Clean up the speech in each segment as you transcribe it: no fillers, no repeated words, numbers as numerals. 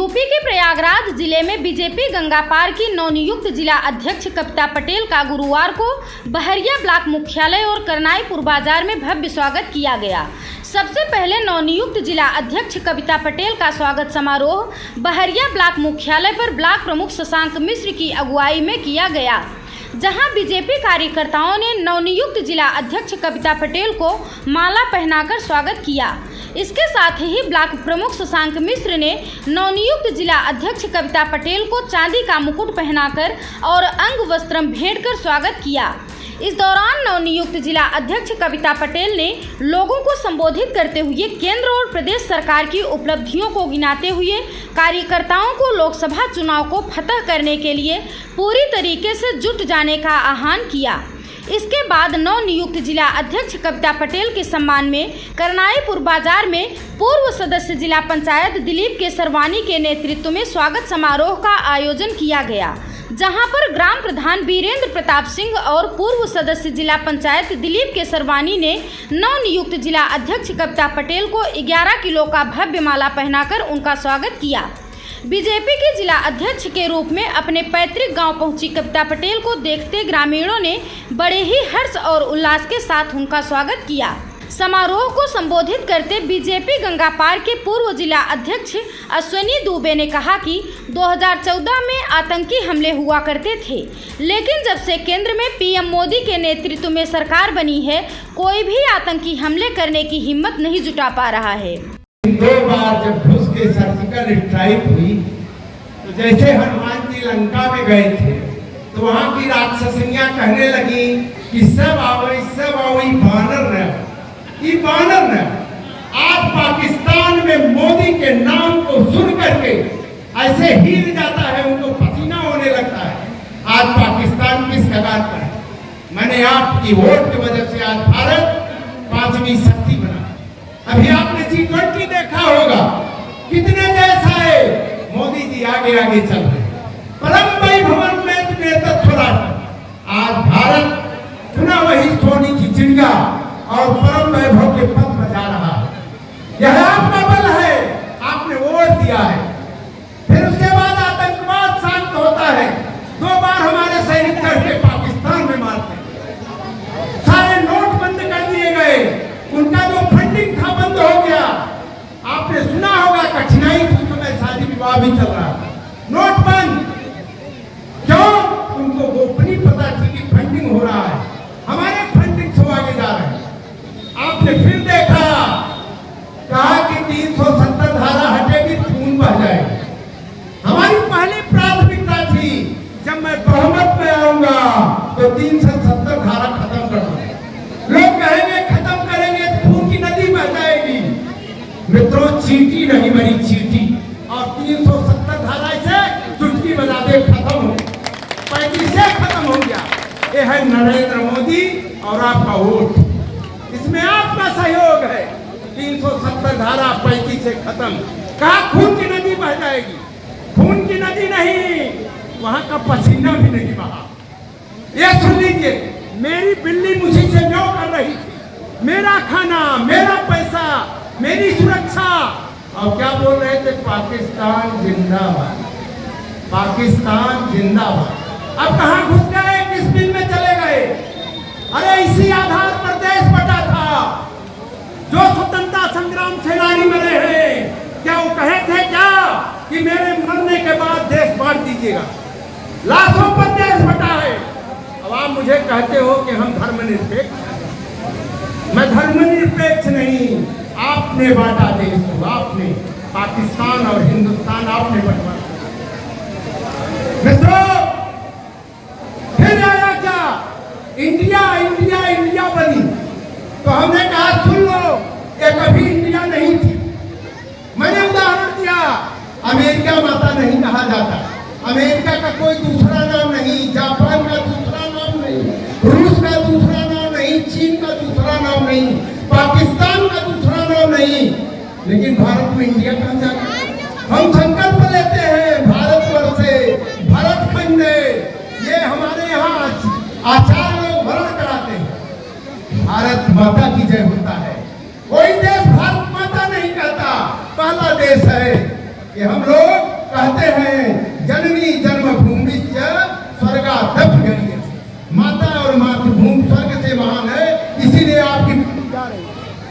UP के प्रयागराज जिले में बीजेपी गंगा पार की नवनियुक्त जिला अध्यक्ष कविता पटेल का गुरुवार को बहरिया ब्लॉक मुख्यालय और करनाईपुर बाजार में भव्य स्वागत किया गया। सबसे पहले नवनियुक्त जिला अध्यक्ष कविता पटेल का स्वागत समारोह बहरिया ब्लॉक मुख्यालय पर ब्लॉक प्रमुख शशांक मिश्र की अगुवाई में किया गया, जहां बीजेपी कार्यकर्ताओं ने नवनियुक्त जिला अध्यक्ष कविता पटेल को माला पहनाकर स्वागत किया। इसके साथ ही ब्लॉक प्रमुख शशांक मिश्र ने नवनियुक्त जिला अध्यक्ष कविता पटेल को चांदी का मुकुट पहनाकर और अंग वस्त्रम भेंट कर स्वागत किया। इस दौरान नवनियुक्त जिला अध्यक्ष कविता पटेल ने लोगों को संबोधित करते हुए केंद्र और प्रदेश सरकार की उपलब्धियों को गिनाते हुए कार्यकर्ताओं को लोकसभा चुनाव को फतह करने के लिए पूरी तरीके से जुट जाने का आह्वान किया। इसके बाद नवनियुक्त जिला अध्यक्ष कविता पटेल के सम्मान में करनाईपुर बाजार में पूर्व सदस्य जिला पंचायत दिलीप केसरवानी के नेतृत्व में स्वागत समारोह का आयोजन किया गया, जहां पर ग्राम प्रधान वीरेंद्र प्रताप सिंह और पूर्व सदस्य जिला पंचायत दिलीप केसरवानी ने नवनियुक्त जिला अध्यक्ष कविता पटेल को 11 किलो का भव्य माला पहनाकर उनका स्वागत किया। बीजेपी के जिला अध्यक्ष के रूप में अपने पैतृक गांव पहुंची कविता पटेल को देखते ग्रामीणों ने बड़े ही हर्ष और उल्लास के साथ उनका स्वागत किया। समारोह को संबोधित करते बीजेपी गंगा पार के पूर्व जिला अध्यक्ष अश्विनी दुबे ने कहा कि 2014 में आतंकी हमले हुआ करते थे, लेकिन जब से केंद्र में पीएम मोदी के नेतृत्व में सरकार बनी है, कोई भी आतंकी हमले करने की हिम्मत नहीं जुटा पा रहा है। 2 बार जब घुस के सर्जिकल स्ट्राइक हुई तो जैसे हनुमान जी लंका में गए थे तो वहां की राक्षसियां कहने लगी कि सब आओ बानर न। आज पाकिस्तान में मोदी के नाम को सुन करके ऐसे हिल जाता है, उनको पसीना होने लगता है। आज पाकिस्तान किस कगार पर है? मैंने आपकी वोट की वजह से आज भारत 5वीं शक्ति बना। अभी आपने G20 देखा होगा, कितने देश आए, मोदी जी आगे आगे चल रहे। परम वैभवन में नेतृत्व आज भारत पुनः वही सोने की चिड़िया और परम वैभव के पद पर जा रहा है। यह आपका बल है, आपने वोट दिया है। फिर उसके बाद आतंकवाद शांत होता है। 2 बार हमारे सैनिक चढ़ के पाकिस्तान में मारते हैं। सारे नोट बंद कर दिए गए, उनका जो फंडिंग था बंद हो गया। आपने सुना होगा कठिनाई थी, उस समय शादी विवाह भी चल रहा था। नोट बंद क्यों? उनको गोपनीय पता थी कि फंडिंग हो रहा है, हमारे फंडिंग से आगे जा रहे हैं। आपने फिर देखा, कहा कि 370 धारा हटेगी, खून बह जाएगा। हमारी पहली प्राथमिकता थी, जब मैं बहुमत में आऊंगा तो 370 धारा खत्म कर दूंगा। लोग कहेंगे खत्म करेंगे, खून की नदी बह जाएगी। मित्रों, चींटी नहीं मरी, चींटी। और 370 धारा से चुटकी बजा दे खत्म हो, 35 से खत्म हो गया। ये है नरेंद्र मोदी और आपका वोट, इसमें आपका सहयोग है। 370 धारा 35 से खत्म। कहा खून की नदी बह जाएगी, खून की नदी नहीं, वहां का पसीना भी नहीं बहा। ये सुन लीजिए, मेरी बिल्ली मुझे से न्यों कर रही थी, मेरा खाना, मेरा पैसा, मेरी सुरक्षा। और क्या बोल रहे थे? पाकिस्तान जिंदाबाद, पाकिस्तान जिंदाबाद। अब कहां घुस गए, किस बिल में चले गए? अरे इसी आधार पर देश बटा था। जो स्वतंत्रता संग्राम सेनानी मरे हैं, क्या वो कहे थे क्या कि मेरे मरने के बाद देश बांट दीजिएगा? लाखों पर देश बटा है। अब आप मुझे कहते हो कि हम धर्मनिरपेक्ष हैं। मैं धर्मनिरपेक्ष नहीं, आपने बांटा देश को, आपने पाकिस्तान और हिंदुस्तान आपने बंटवाया। मित्रों, फिर आया क्या? इंडिया इंडिया इंडिया बनी। तो हमने कहा सुन लो, ये कभी इंडिया नहीं थी। मैंने उदाहरण दिया, अमेरिका माता नहीं कहा जाता, अमेरिका का कोई दूसरा नाम नहीं, जापान का दूसरा नाम नहीं, रूस का दूसरा नाम नहीं, चीन का दूसरा नाम नहीं, पाकिस्तान का दूसरा नाम नहीं, लेकिन भारत में इंडिया कहा जाता है। हम संकल्प लेते हैं भारतवर्ष से, भारत खंड, ये हमारे यहाँ आचार लोग वर्ण कराते हैं। भारत माता की जय होता है। कोई देश भारत माता नहीं कहता, पहला देश है कि हम लोग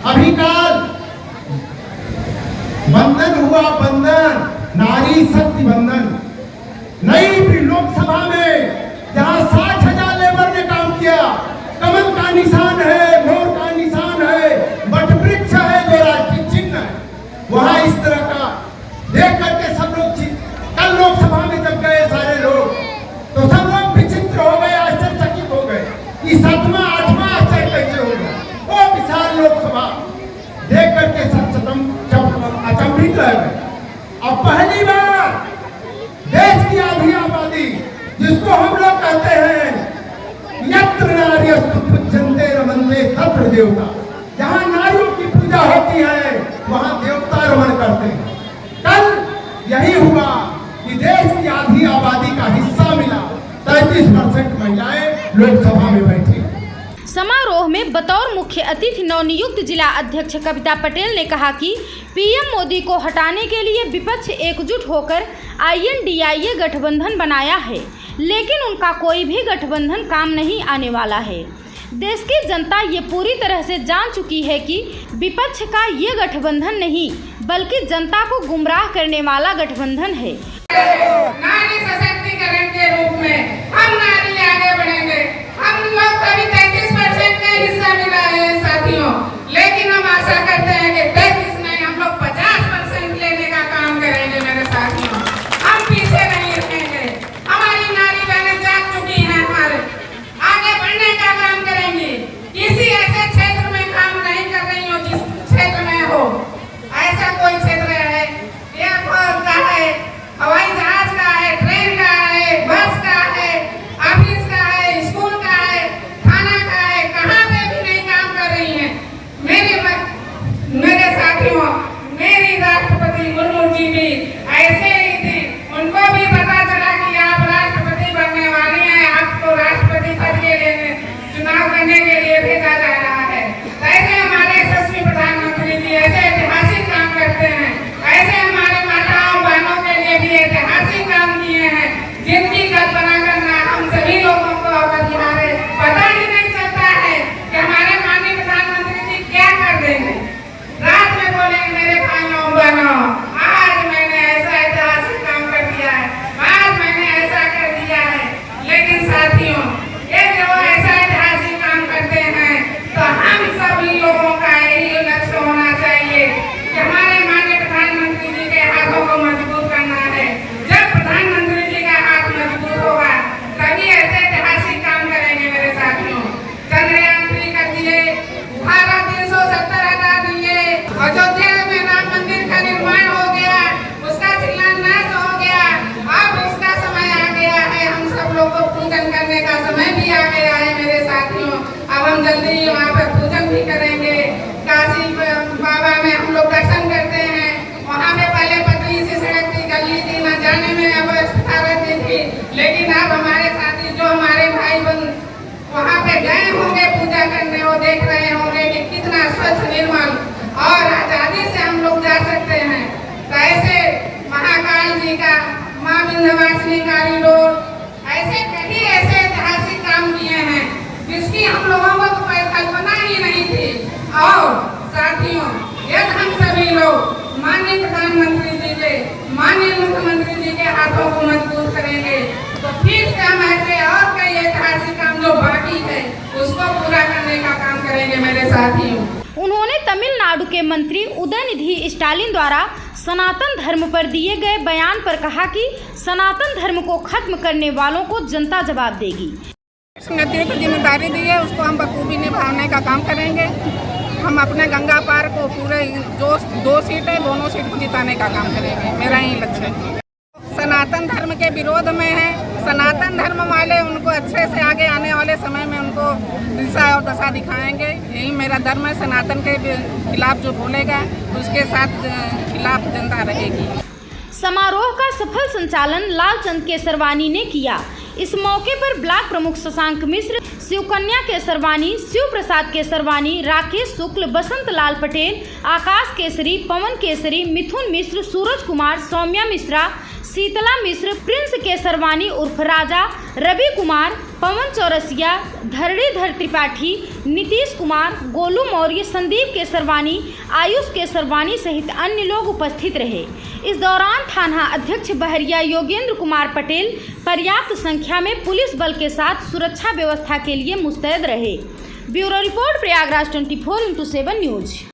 अभी कल बंधन हुआ, बंधन नारी शक्ति बंधन नई लोकसभा में, जहां 60,000 लेबर ने काम किया। कमल का निशान है, मोर का निशान है, वट वृक्ष है जो राष्ट्रीय चिन्ह है, वहां इस तरह का देख करके सब लोग कल लोकसभा में जब गए सारे लोग, तो सब लोग विचित्र हो गए, आश्चर्यचकित हो गए कि 7वां 8वां आश्चर्य कैसे होगा। वो विशाल लोकसभा देख करके सब अचंभित रह गए। अब पहली बार देश की आधी आबादी, जिसको हम लोग कहते हैं यत्र नार्यस्तु पूज्यन्ते रमन्ते तत्र देवता, जहां नारियों की पूजा होती है वहां देवता रमण करते हैं। कल यही हुआ कि देश की आधी आबादी का हिस्सा मिला, 33% महिलाएं लोकसभा में बैठी। समारोह में बतौर मुख्य अतिथि नवनियुक्त जिला अध्यक्ष कविता पटेल ने कहा कि पीएम मोदी को हटाने के लिए विपक्ष एकजुट होकर INDIA गठबंधन बनाया है, लेकिन उनका कोई भी गठबंधन काम नहीं आने वाला है। देश की जनता ये पूरी तरह से जान चुकी है कि विपक्ष का ये गठबंधन नहीं बल्कि जनता को गुमराह करने वाला गठबंधन है। नारी सशक्तिकरण के रूप में हम नारी आगे बढ़ेंगे। हम लोग को अभी 33% का हिस्सा मिला है साथियों, लेकिन हम आशा करते हैं कि 33 नहीं, हम लोग 50% लेने का काम करेंगे मेरे साथियों। हम पीछे नहीं रहेंगे। हमारी नारी बहनें जाग चुकी हैं, हमारे आगे बढ़ने का काम करेंगी। किसी ऐसे क्षेत्र में काम नहीं कर रही हो जिस क्षेत्र में हो, ऐसा कोई क्षेत्र है, एयरपोर्ट का है, हवाई जहाज का है, ट्रेन का है, बस का है, ऑफिस का है, स्कूल का है, थाना का है, कहाँ पे भी नहीं काम कर रही हैं। मेरे साथियों, मेरी राष्ट्रपति मुर्मू जी भी ऐसे ही थी, उनको भी पता चला कि आप राष्ट्रपति बनने वाली हैं, आपको राष्ट्रपति पद के लिए चुनाव करने के लिए भेजा जा रहा है। ऐसे हमारे यशस्वी प्रधानमंत्री जी ऐसे ऐतिहासिक काम करते हैं, ऐसे हमारे माताओं बहनों के लिए भी ऐतिहासिक काम किए हैं, जिनकी कल्पना करना हम सभी लोगों को हमारे पता ही नहीं चलता है कि हमारे माननीय प्रधानमंत्री जी क्या कर देंगे। रात में बोलेंगे मेरे भाइयों बहनों, आज मैंने ऐसा ऐतिहासिक काम कर दिया है, आज मैंने ऐसा कर दिया है। लेकिन साथियों, ये जो ऐसा ऐतिहासिक काम करते हैं तो हम सभी लोगों का यही लक्ष्य होना चाहिए कि हमारे माननीय प्रधानमंत्री जी के हाथों को मजबूत करना है। जब प्रधानमंत्री जी का हाथ मजबूत होगा तभी ऐसे ऐतिहासिक काम करेंगे मेरे साथियों। चंद्रयान 3 कर दिए, धारा 370 हटा दिए, अयोध्या में राम मंदिर का निर्माण हो गया, उसका शिलान्यास हो गया। अब उसका समय आ गया है, हम सब लोग को पूजन करने का समय भी आ गया है मेरे साथियों। अब हम जल्दी वहाँ पे पूजन भी करेंगे। काशी बाबा में हम लोग दर्शन करते हैं, वहाँ पे पहले पतली सी सड़क थी, गली थी, न जाने में अवस्था रहती थी, लेकिन अब हमारे साथी जो हमारे भाई बहन वहाँ पे गए होंगे पूजा करने, वो देख रहे होंगे कि कितना स्वच्छ निर्मल और आजादी से हम लोग जा सकते हैं। तो ऐसे महाकाल जी का, माँ विंध्यवासिनी कॉरिडोर, ऐसे कई ऐसे ऐतिहासिक काम किए हैं जिसकी हम लोगों को तो कल्पना ही नहीं थी। और साथियों, यदि हम सभी लोग माननीय प्रधानमंत्री जी के, माननीय मुख्यमंत्री जी के हाथों को मजबूत करेंगे तो फिर से हम ऐसे और कई ऐतिहासिक काम जो बाकी है उसको पूरा करने का काम करेंगे मेरे साथियों। उन्होंने तमिलनाडु के मंत्री उदयनिधि स्टालिन द्वारा सनातन धर्म पर दिए गए बयान पर कहा कि सनातन धर्म को खत्म करने वालों को जनता जवाब देगी। नदियों की जिम्मेदारी दी है, उसको हम बखूबी निभाने का काम करेंगे। हम अपने गंगा पार को पूरे जो 2 सीट है, दोनों सीट को जिताने का काम करेंगे, मेरा यही लक्ष्य है। सनातन धर्म के विरोध में है, सनातन धर्म वाले उनको अच्छे से आगे आने वाले समय में उनको दिशा और दशा दिखाएंगे। यही मेरा धर्म है। सनातन के खिलाफ जो बोलेगा उसके साथ खिलाफ जनता रहेगी। समारोह का सफल संचालन लालचंद केसरवानी ने किया। इस मौके पर ब्लॉक प्रमुख शशांक मिश्र, शिवकन्या केसरवानी, शिव प्रसाद केसरवानी, राकेश शुक्ल, बसंत लाल पटेल, आकाश केसरी, पवन केसरी, मिथुन मिश्र, सूरज कुमार, सौम्या मिश्रा, शीतला मिश्र, प्रिंस केसरवानी उर्फ राजा, रवि कुमार, पवन चौरसिया, धरणीधर त्रिपाठी, नीतीश कुमार, गोलू मौर्य, संदीप केसरवानी, आयुष केसरवानी सहित अन्य लोग उपस्थित रहे। इस दौरान थाना अध्यक्ष बहरिया योगेंद्र कुमार पटेल पर्याप्त संख्या में पुलिस बल के साथ सुरक्षा व्यवस्था के लिए मुस्तैद रहे। Bureau report, Prayagraj 24x7 news.